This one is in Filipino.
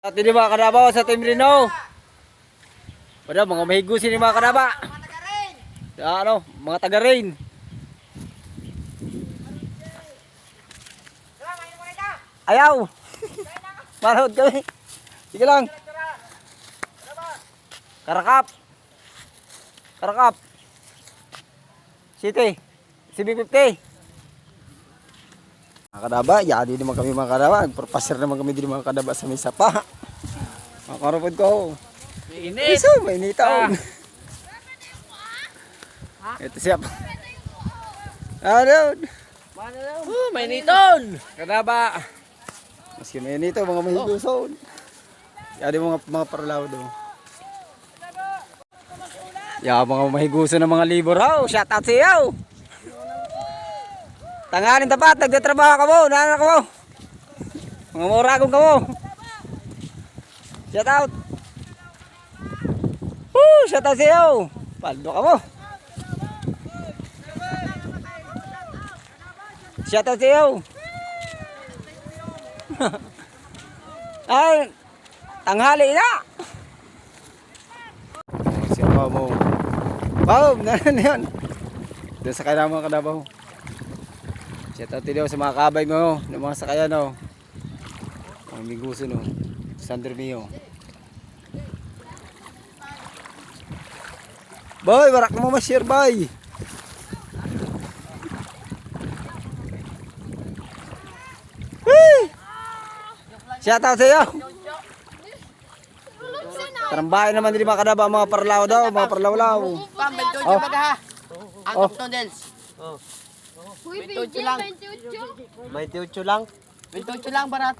At hindi mga kanabaw sa Team Rino. Pada mga mahigusin ni mga kanaba. Sa ano, mga taga-rain. Ayaw. Marahod kami. Sige lang. Karakap. Karakap. City. CB50. Mga kadaba, yadi naman kami mga kadaba. Nagpapasir naman kami din mga kadaba sa misa pa. Mga karupod ko. Mainit. Iso, mainit taon. Ito siya. Ano? Mainiton. Kadaba. Maski mainit ito, mga mahiguson. Yadi mga parlaw do. Ya, mga mahiguson ng mga libor. Oh, shout out sa iyo. Tanganin tapat, nagtatrabaho ka mo, nana ka mo. Mga muragong ka mo. Shout out. Shout out sa'yo. Paldo ka mo. Shout out sa'yo. Ay, tanghali na. Siya pa mo. Wow, nanan yun. Doon sa kailangan mga kadabaw. Shout out din sa mga kabay mo, ng mga sakayan no. Ang miguso no. Sander Mio. Boy, barak mo ma-share boy. Shout out sa iyo. Tarambahin naman din mga kadaba, mga parlaw daw, mga parlaw-law. Pam, 28 ba ha? Ang Oh. noodles. Uy, 28 lang. 28. 28 lang. 28 lang barato.